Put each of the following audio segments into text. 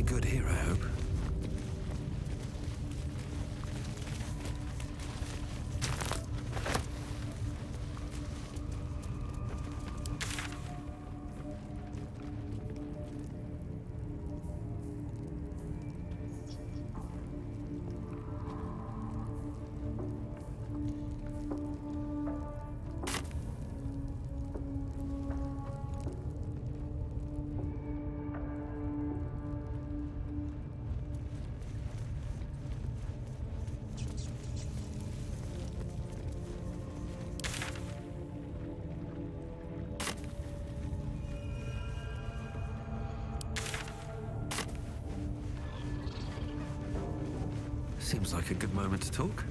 Nothing good here, I hope. Seems like a good moment to talk.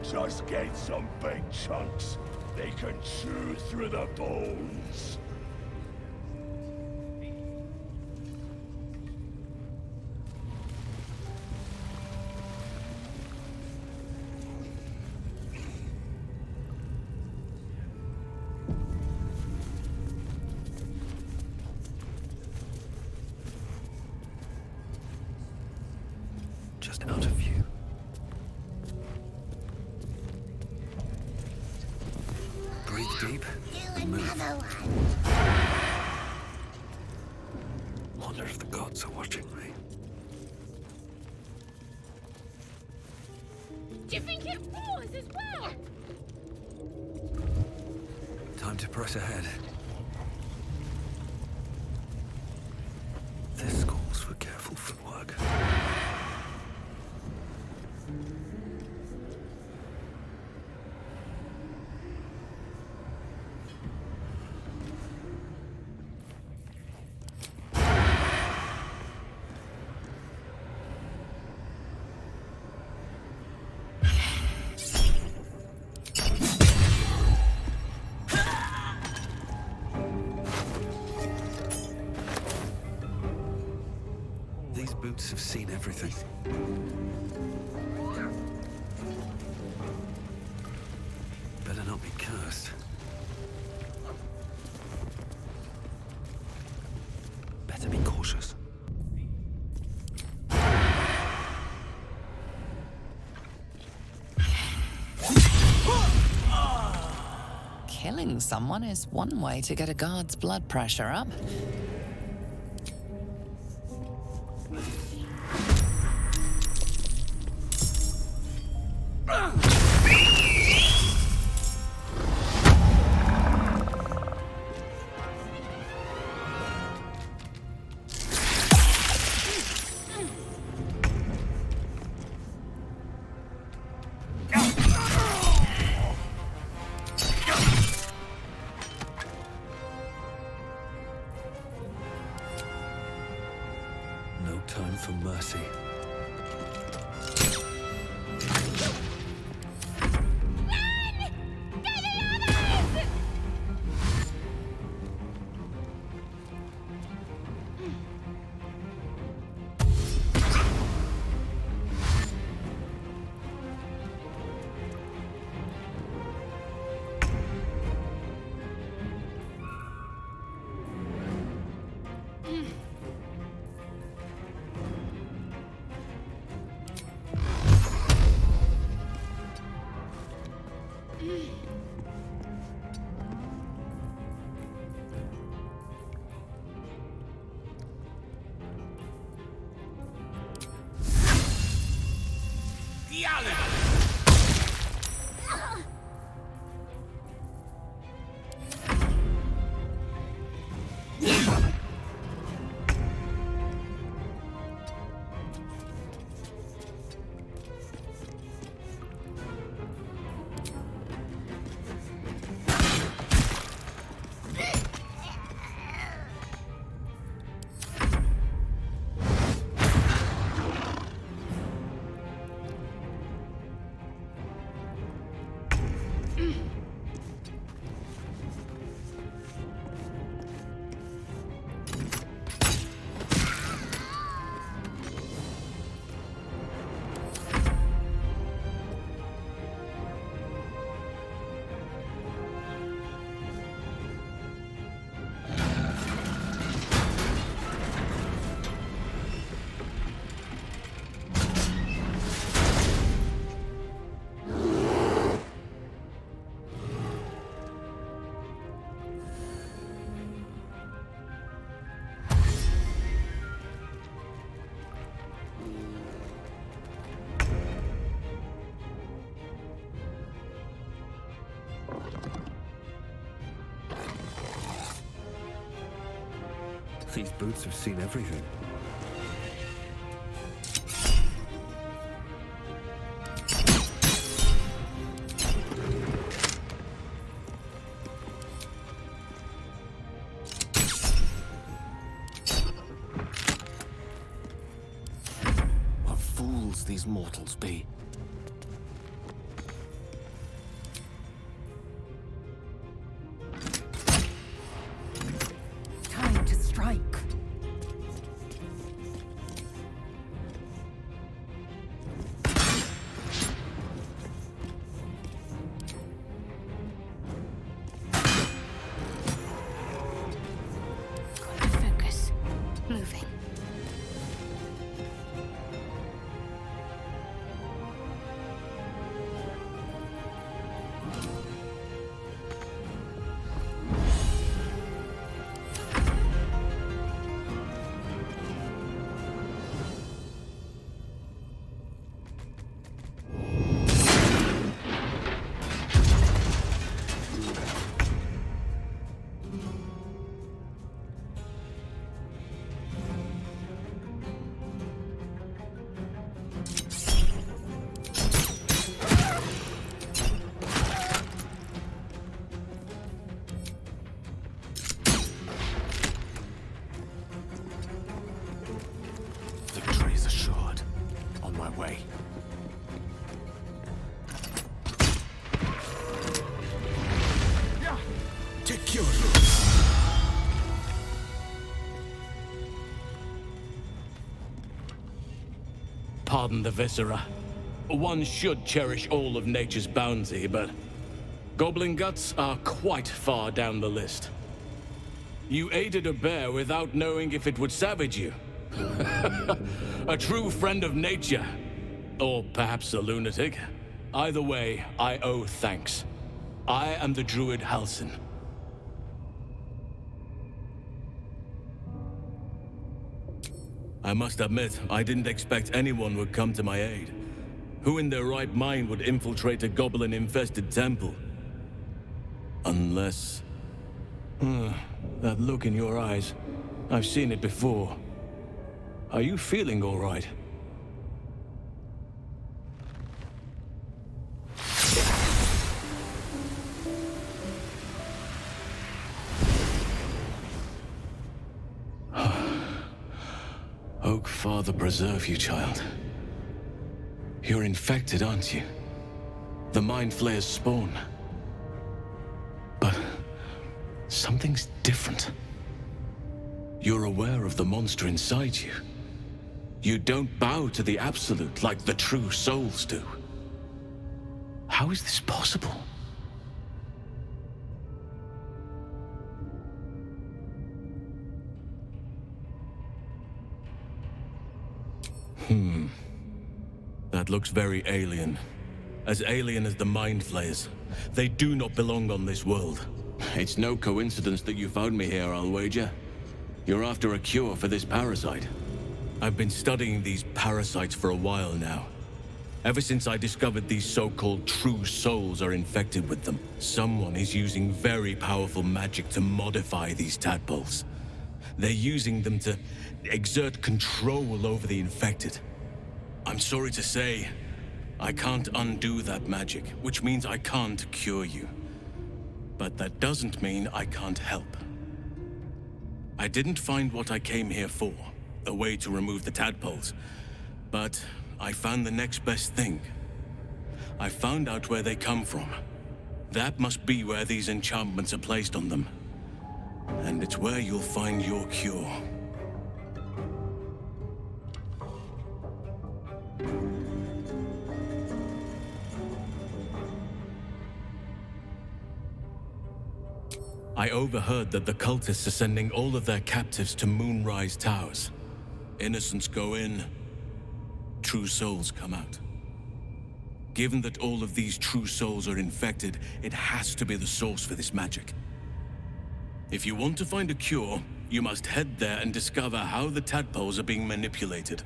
Just get some big chunks. They can chew through the bones. Just out of view. Breathe deep and move. Wonder if the gods are watching me. Do you think it was as well? Time to press ahead. This calls for careful footwork. These boots have seen everything. Better not be cursed. Better be cautious. Killing someone is one way to get a guard's blood pressure up. No time for mercy. These boots have seen everything. What fools these mortals be. Time to strike. Gotta focus. Moving. Victory is assured. On my way. Take your Pardon the viscera. One should cherish all of nature's bounty, but goblin guts are quite far down the list. You aided a bear without knowing if it would savage you. A true friend of nature. Or perhaps a lunatic. Either way, I owe thanks. I am the Druid Halsin. I must admit, I didn't expect anyone would come to my aid. Who in their right mind would infiltrate a goblin-infested temple? Unless... that look in your eyes. I've seen it before. Are you feeling all right? Oak Father preserve you, child. You're infected, aren't you? The Mind Flayer's spawn. But something's different. You're aware of the monster inside you. You don't bow to the Absolute like the true souls do. How is this possible? That looks very alien. As alien as the Mind Flayers. They do not belong on this world. It's no coincidence that you found me here, I'll wager. You're after a cure for this parasite. I've been studying these parasites for a while now. Ever since I discovered these so-called true souls are infected with them, someone is using very powerful magic to modify these tadpoles. They're using them to exert control over the infected. I'm sorry to say, I can't undo that magic, which means I can't cure you. But that doesn't mean I can't help. I didn't find what I came here for, a way to remove the tadpoles, but I found the next best thing. I found out where they come from. That must be where these enchantments are placed on them. And it's where you'll find your cure. I overheard that the cultists are sending all of their captives to Moonrise Towers. Innocents go in, true souls come out. Given that all of these true souls are infected, it has to be the source for this magic. If you want to find a cure, you must head there and discover how the tadpoles are being manipulated.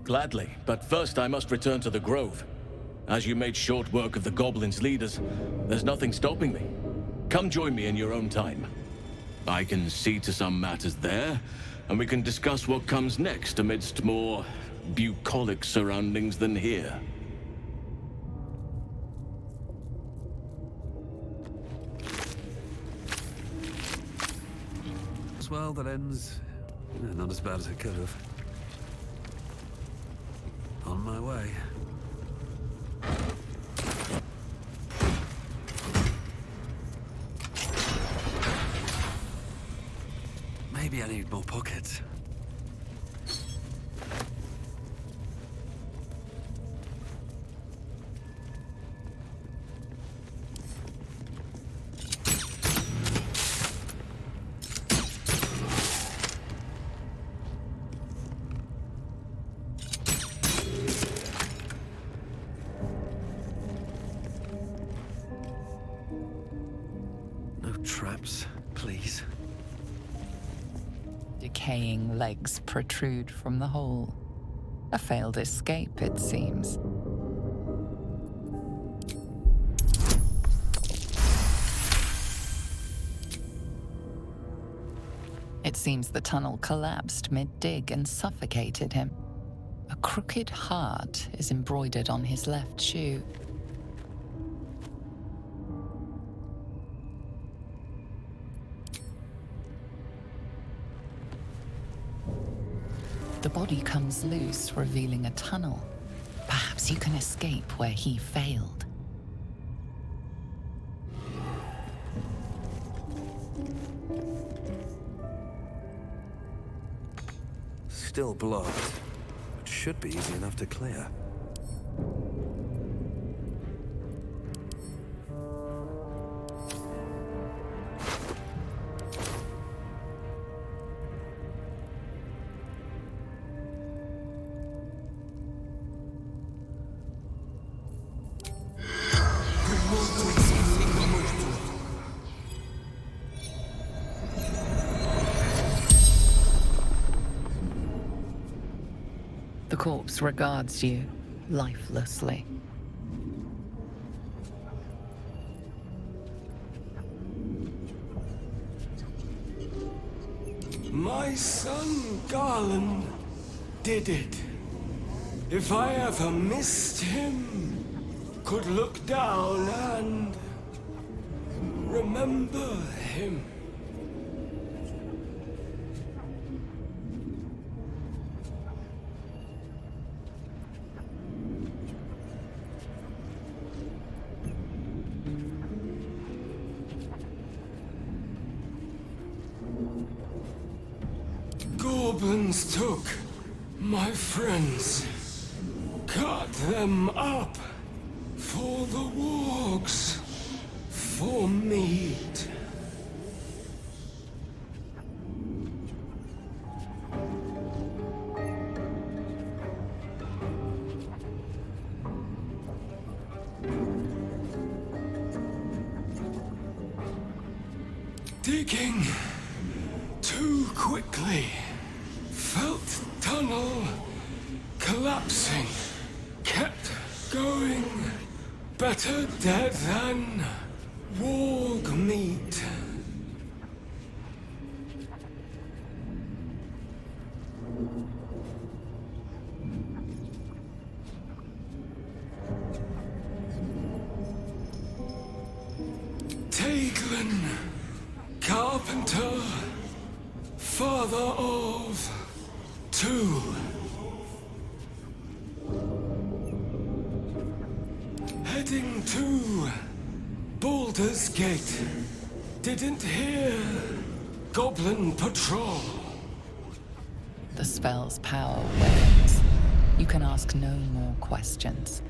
Gladly, but first I must return to the Grove. As you made short work of the goblins' leaders, there's nothing stopping me. Come join me in your own time. I can see to some matters there, and we can discuss what comes next amidst more bucolic surroundings than here. Well, that ends not as bad as it could have. On my way. Maybe I need more pockets. Traps, please. Decaying legs protrude from the hole. A failed escape, it seems. It seems the tunnel collapsed mid-dig and suffocated him. A crooked heart is embroidered on his left shoe. The body comes loose, revealing a tunnel. Perhaps you can escape where he failed. Still blocked, but should be easy enough to clear. The corpse regards you lifelessly. My son Garland did it. If I ever missed him, could look down and remember him. Goblins took my friends, cut them up for the wargs, for meat. Digging too quickly. Felt tunnel collapsing. Kept going. Better dead than warg meat. Taglin, carpenter, father of two. Heading to Baldur's Gate. Didn't hear goblin patrol. The spell's power wanes. You can ask no more questions.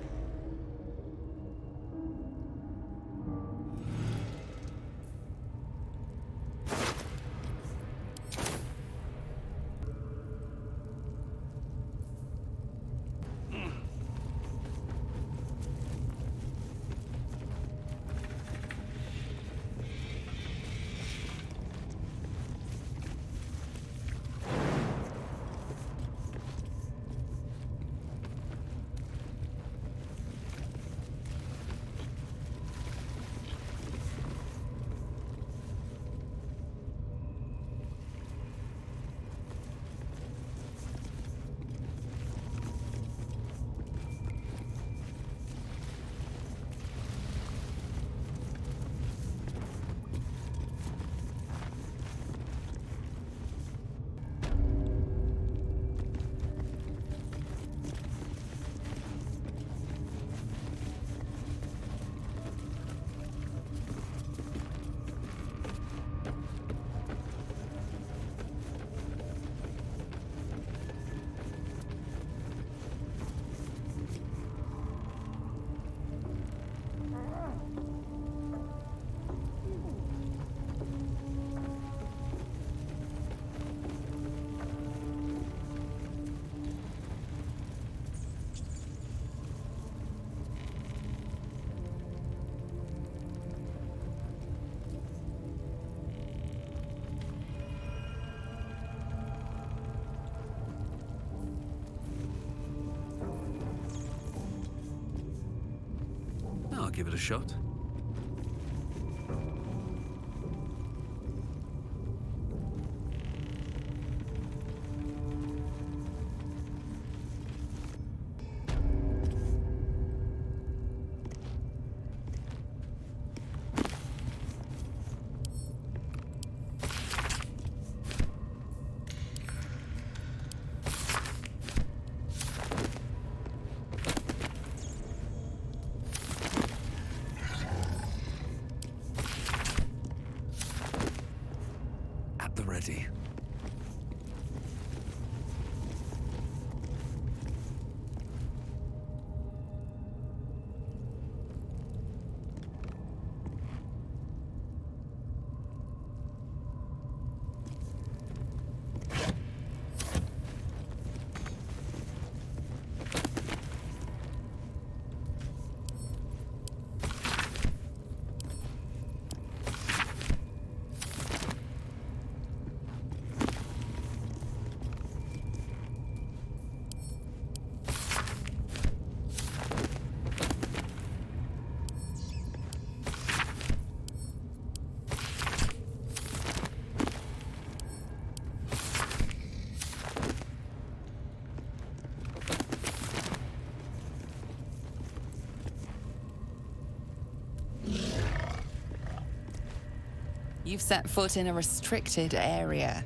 I'll give it a shot. Ready. You've set foot in a restricted area.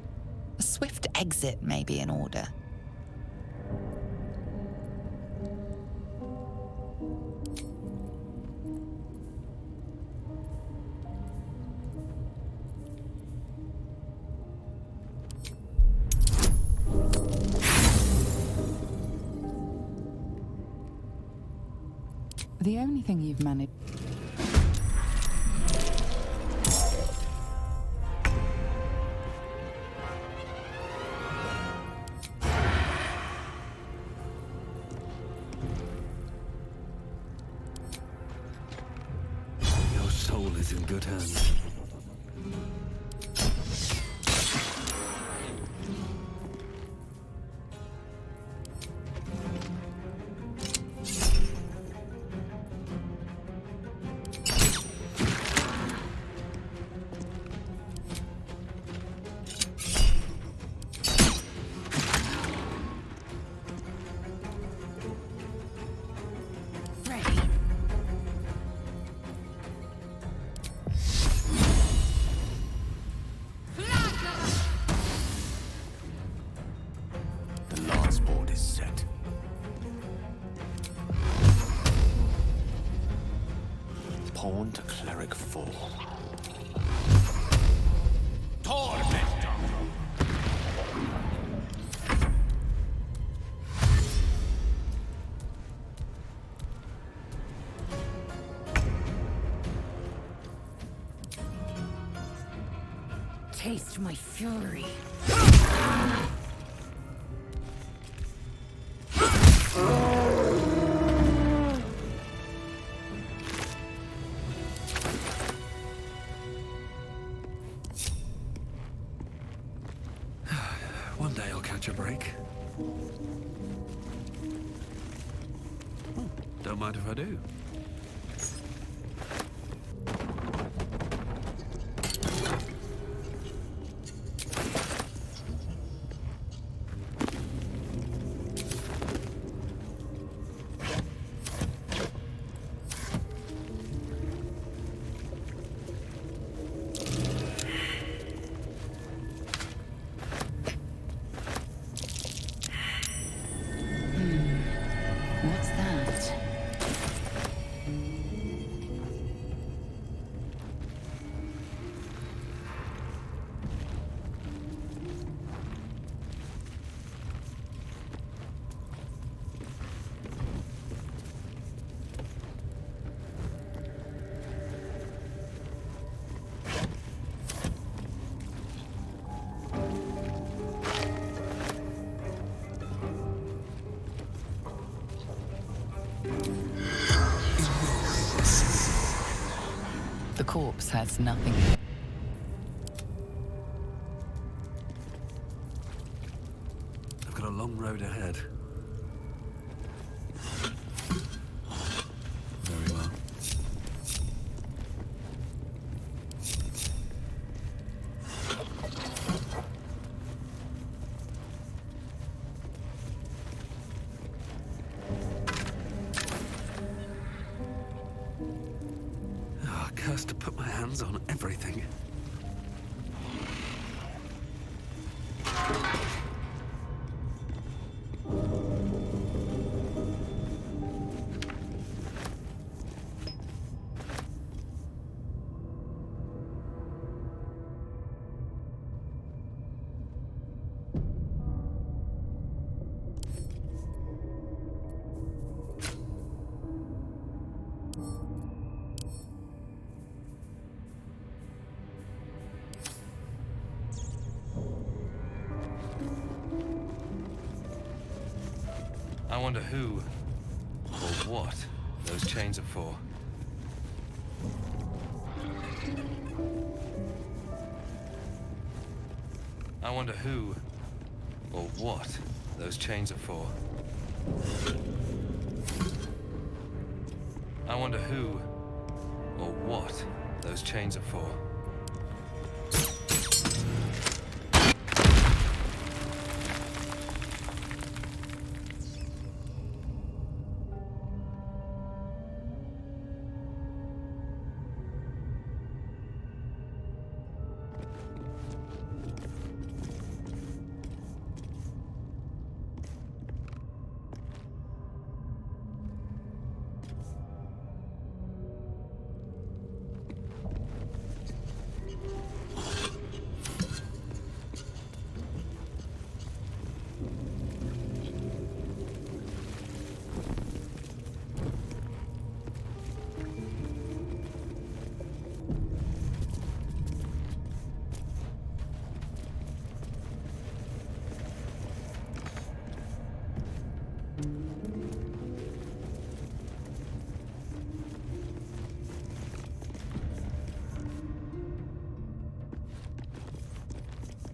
A swift exit may be in order. The only thing you've managed... Your soul is in good hands. Tormentor! Taste my fury. One day I'll catch a break. Don't mind if I do. What's that? The corpse has nothing. I've got a long road ahead. Very well. To put my hands on everything. I wonder who or what those chains are for. I wonder who or what those chains are for. I wonder who or what those chains are for.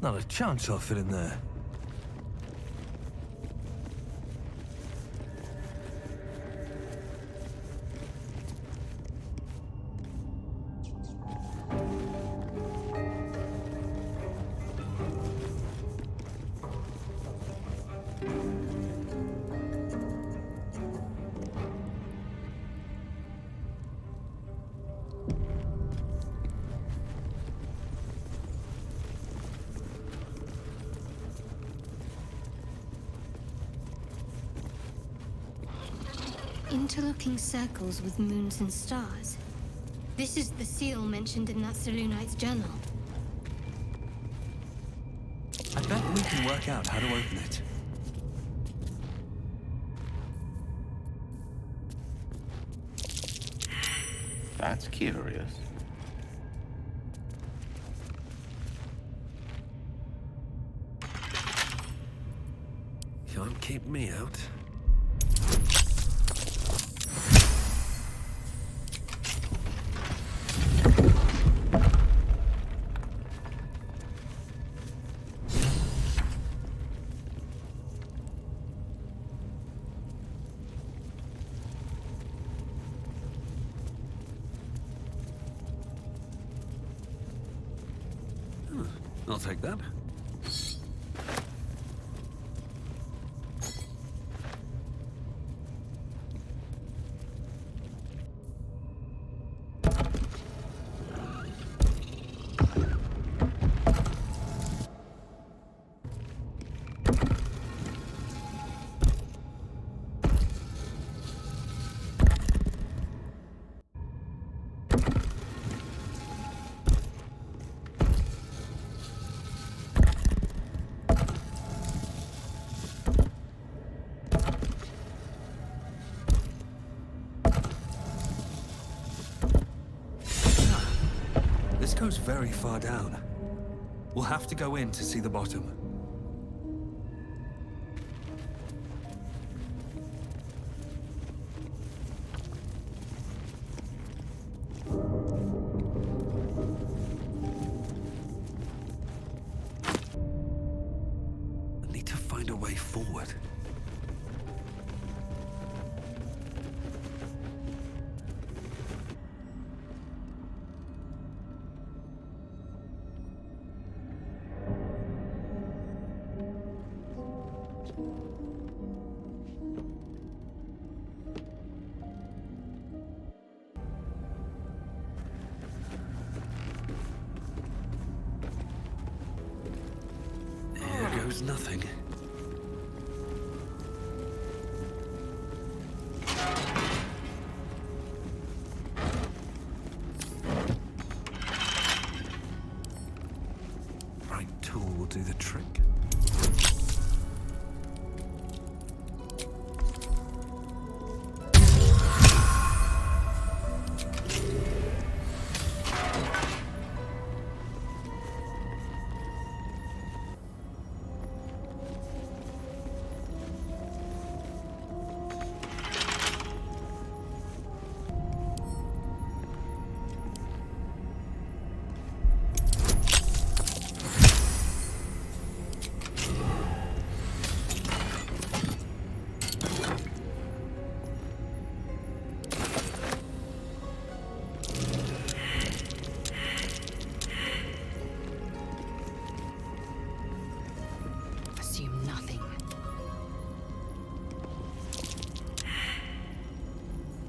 Not a chance I'll fit in there. Interlocking circles with moons and stars. This is the seal mentioned in that Selunite's journal. bet we can work out how to open it. That's curious. Can't keep me out. I'll take that. This goes very far down. We'll have to go in to see the bottom. I need to find a way forward. Nothing. Right tool will do the trick.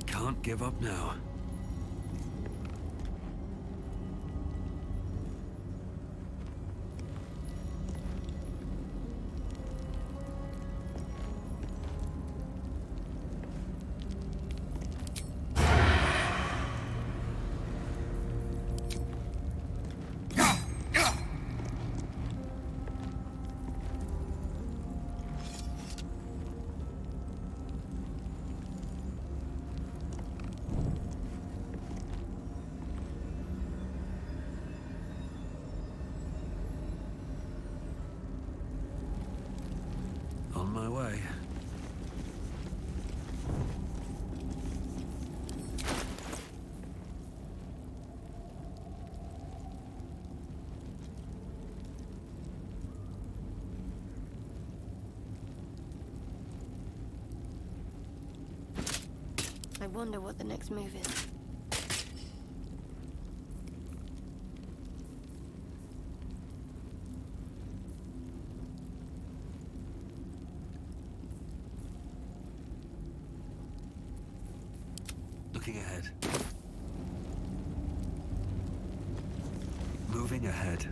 Can't give up now. On my way. I wonder what the next move is. Looking ahead. Moving ahead.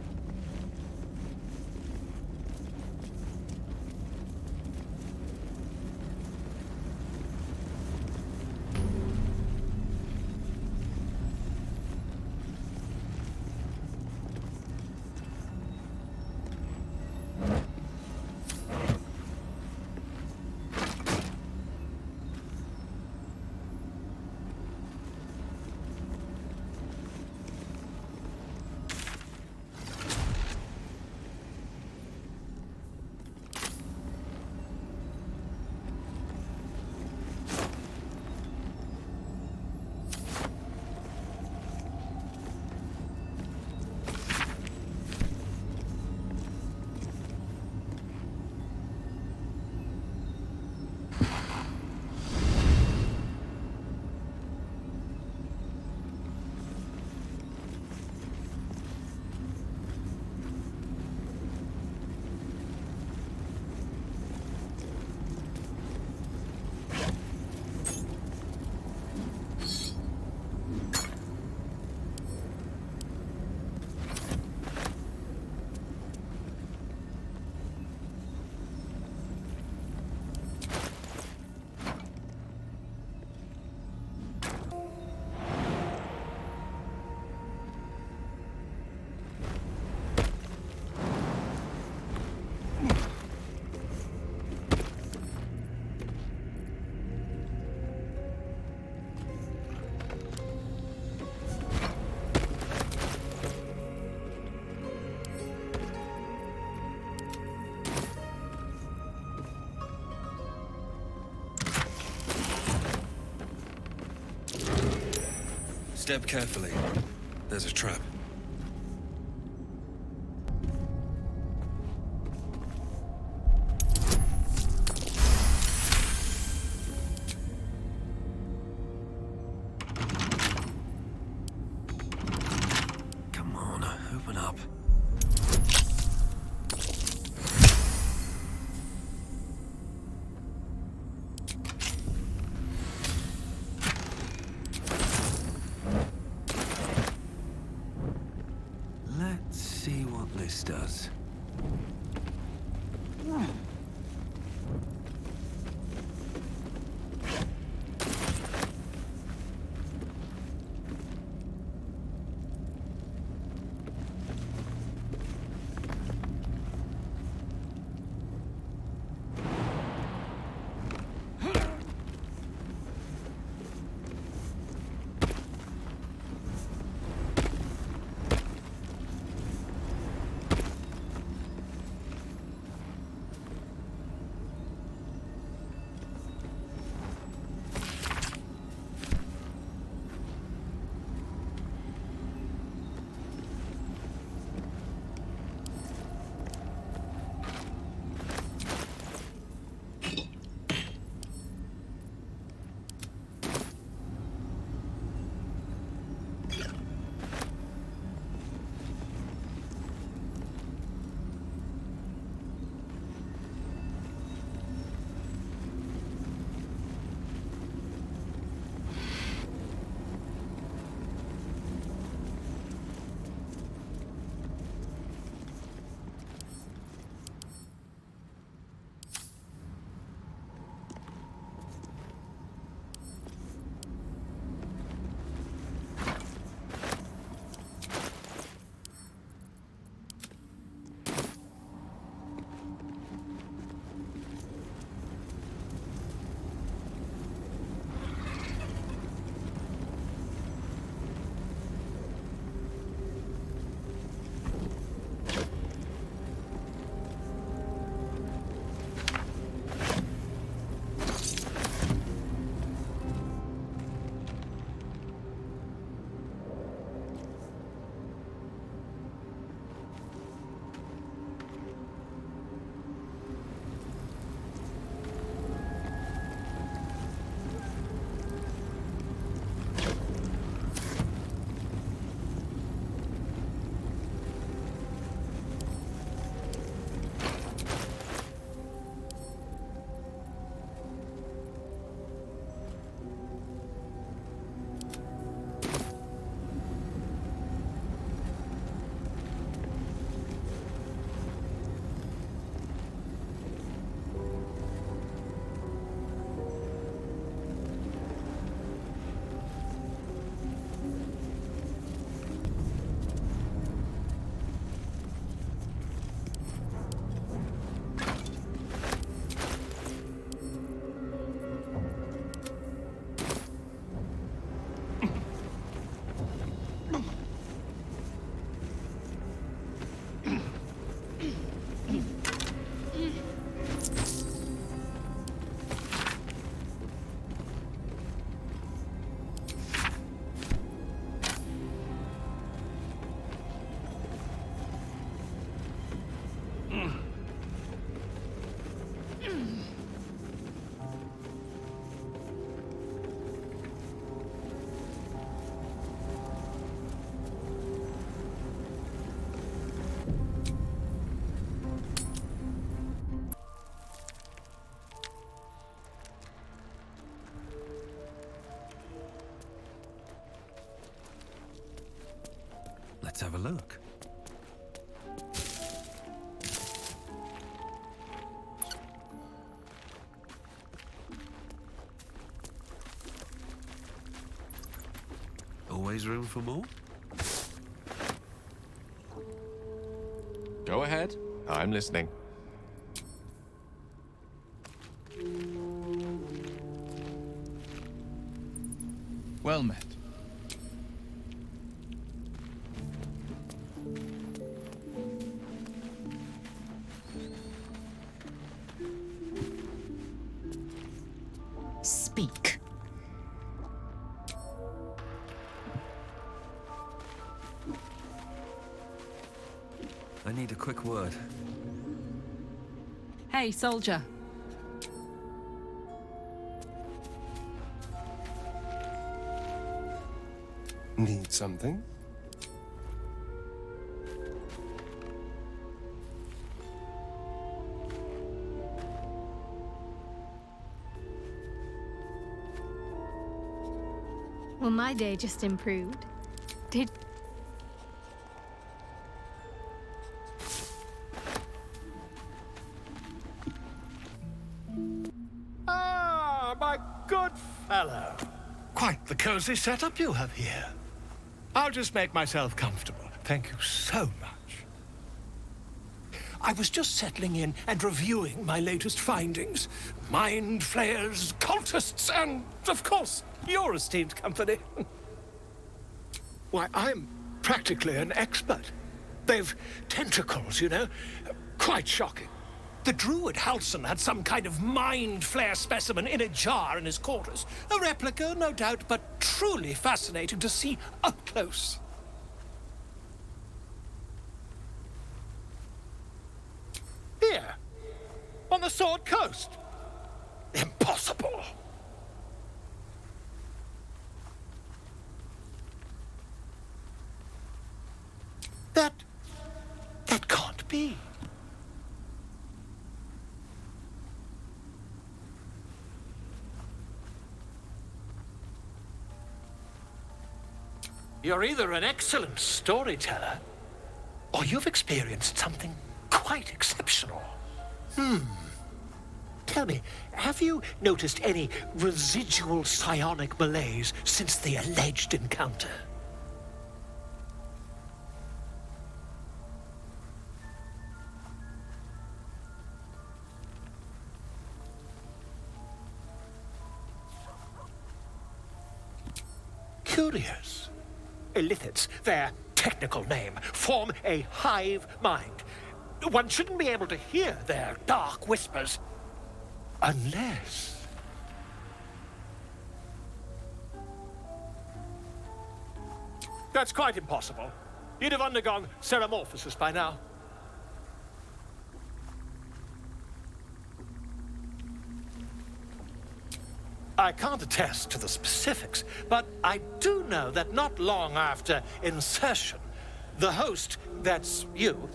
Step carefully. There's a trap. Come on, open up. Let's see what this does. Let's have a look. Always room for more? Go ahead. I'm listening. Well met. Speak. I need a quick word. Hey, soldier. Need something? Well, my day just improved. Did... Ah, my good fellow. Quite the cozy setup you have here. I'll just make myself comfortable. Thank you so much. I was just settling in and reviewing my latest findings. Mind flayers, cultists, and, of course, your esteemed company. Why, I'm practically an expert. They've tentacles, you know. Quite shocking. The Druid Halsin had some kind of mind flare specimen in a jar in his quarters. A replica, no doubt, but truly fascinating to see up close. Here, on the Sword Coast. Impossible. That can't be. You're either an excellent storyteller, or you've experienced something quite exceptional. Tell me, have you noticed any residual psionic malaise since the alleged encounter? Curious. Illithids, their technical name, form a hive mind. One shouldn't be able to hear their dark whispers unless... That's quite impossible. You'd have undergone ceramorphosis by now. I can't attest to the specifics, but I do know that not long after insertion, the host, that's you,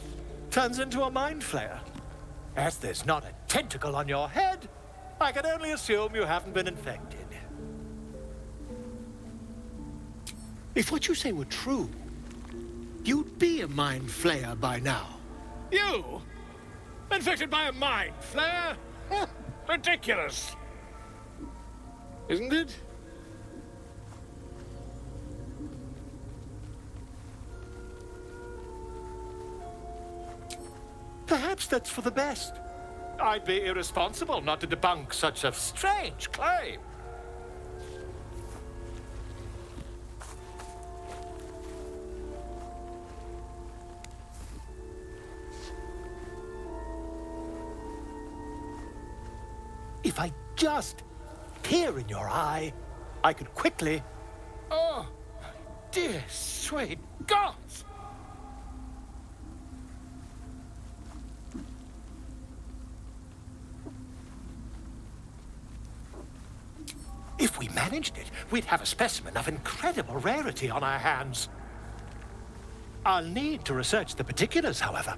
turns into a mind flayer. As there's not a tentacle on your head, I can only assume you haven't been infected. If what you say were true, you'd be a mind flayer by now. You? Infected by a mind flayer? Ridiculous. Isn't it? Perhaps that's for the best. I'd be irresponsible not to debunk such a strange claim. If I just tear in your eye, I could quickly... Oh, dear sweet gods! If we managed it, we'd have a specimen of incredible rarity on our hands. I'll need to research the particulars, however.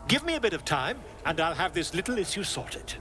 Give me a bit of time, and I'll have this little issue sorted.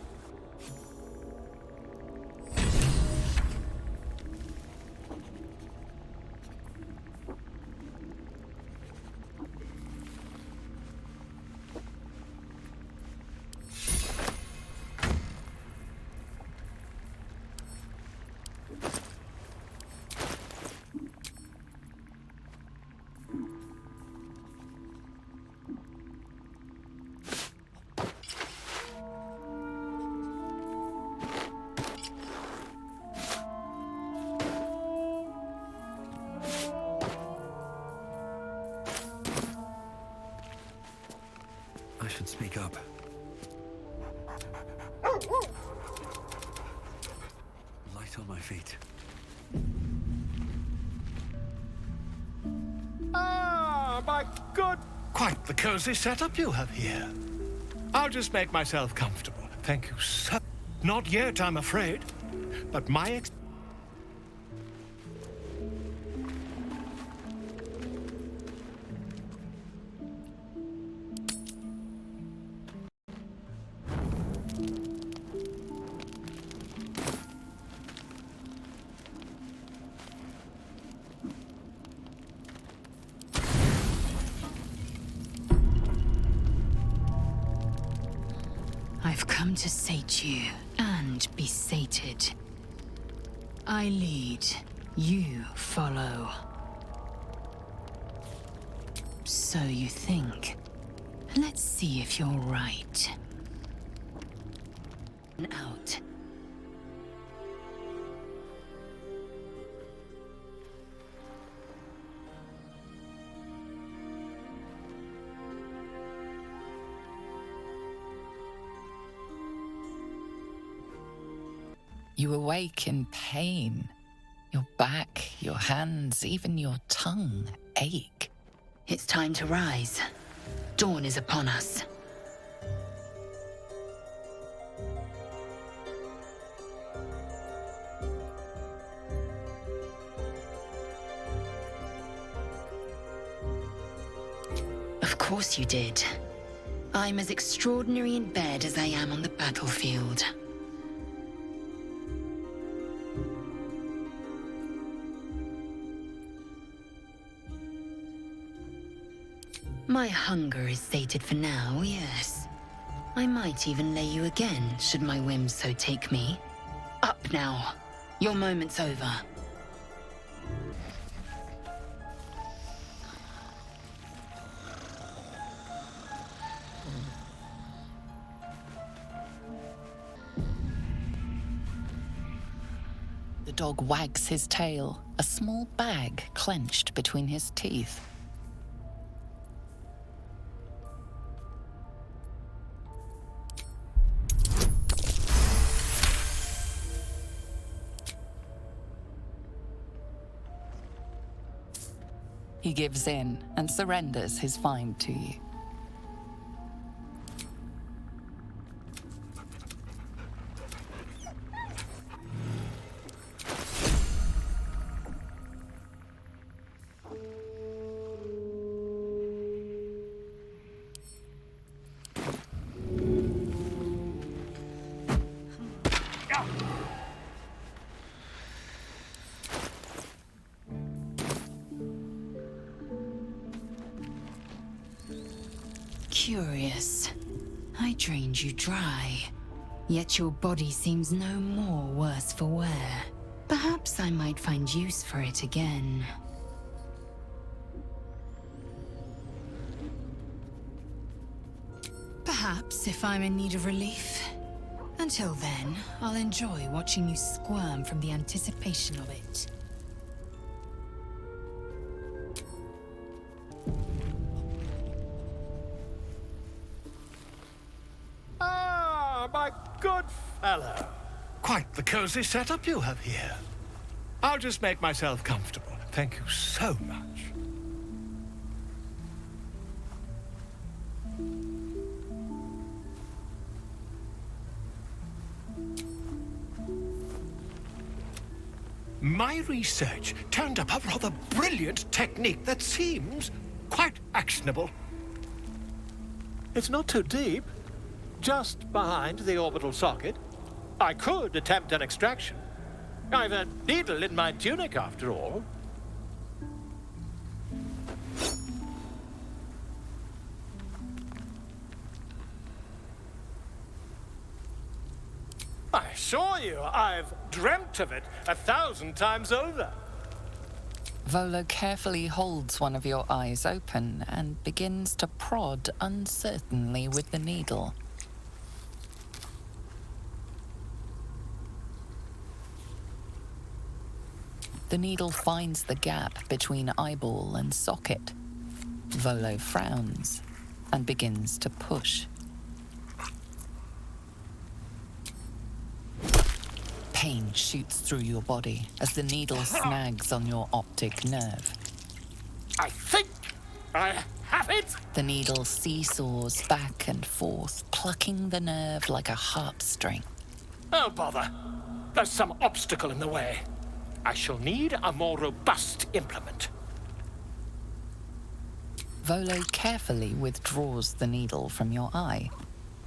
I should speak up. Light on my feet. Ah, my good Quite the cozy setup you have here. I'll just make myself comfortable. Thank you so... Not yet, I'm afraid. But my I've come to sate you, and be sated. I lead, you follow. So you think. Let's see if you're right. Out. You awake in pain. Your back, your hands, even your tongue ache. It's time to rise. Dawn is upon us. Of course you did. I'm as extraordinary in bed as I am on the battlefield. My hunger is sated for now, yes. I might even lay you again, should my whims so take me. Up now. Your moment's over. The dog wags his tail, a small bag clenched between his teeth. He gives in and surrenders his find to you. Curious. I drained you dry, yet your body seems no more worse for wear. Perhaps I might find use for it again. Perhaps if I'm in need of relief. Until then, I'll enjoy watching you squirm from the anticipation of it. My good fellow. Quite the cozy setup you have here. I'll just make myself comfortable. Thank you so much. My research turned up a rather brilliant technique that seems quite actionable. It's not too deep. Just behind the orbital socket. I could attempt an extraction. I've a needle in my tunic, after all. I assure you, I've dreamt of it 1,000 times over. Volo carefully holds one of your eyes open and begins to prod uncertainly with the needle. The needle finds the gap between eyeball and socket. Volo frowns and begins to push. Pain shoots through your body as the needle snags on your optic nerve. I think I have it! The needle seesaws back and forth, plucking the nerve like a harp string. Oh, bother. There's some obstacle in the way. I shall need a more robust implement. Volo carefully withdraws the needle from your eye.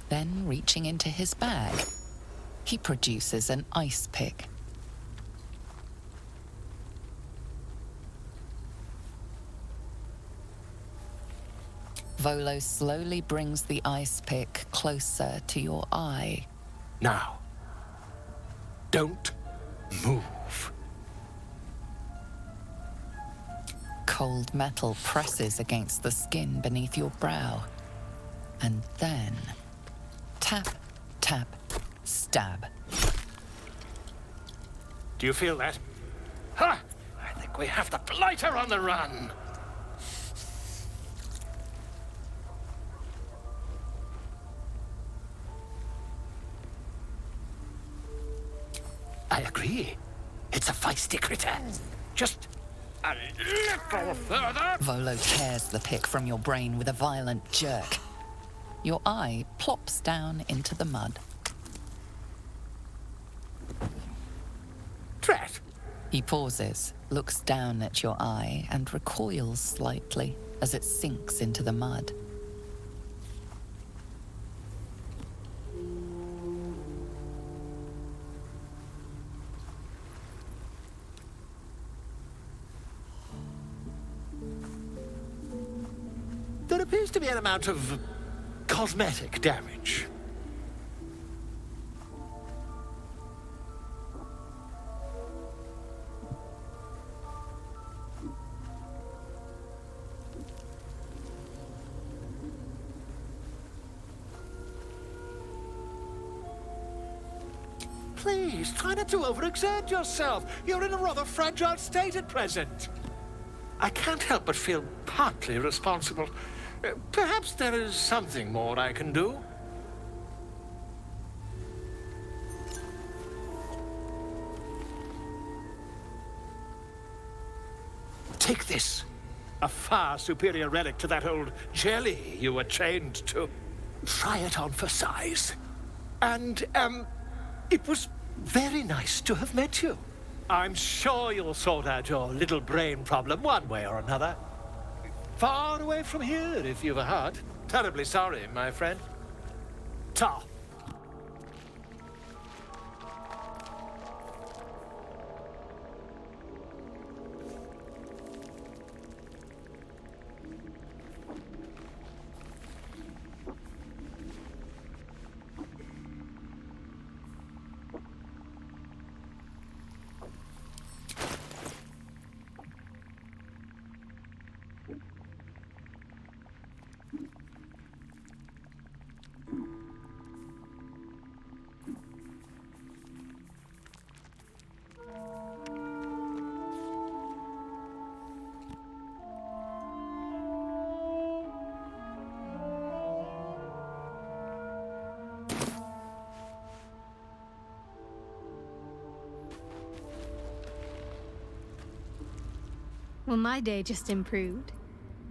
Then, reaching into his bag, he produces an ice pick. Volo slowly brings the ice pick closer to your eye. Now, don't move. Cold metal presses against the skin beneath your brow. And then, tap, tap, stab. Do you feel that? Ha! I think we have the blighter on the run. I agree. It's a feisty critter. Just a little further. Volo tears the pick from your brain with a violent jerk. Your eye plops down into the mud. Drat! He pauses, looks down at your eye, and recoils slightly as it sinks into the mud. There appears to be an amount of cosmetic damage. Please, try not to overexert yourself. You're in a rather fragile state at present. I can't help but feel partly responsible. Perhaps there is something more I can do. Take this. A far superior relic to that old jelly you were chained to. Try it on for size. And, it was very nice to have met you. I'm sure you'll sort out your little brain problem one way or another. Far away from here, if you've a heart. Terribly sorry, my friend. Ta. Well, my day just improved.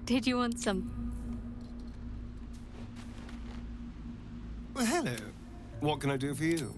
Did you want some? Well, hello. What can I do for you?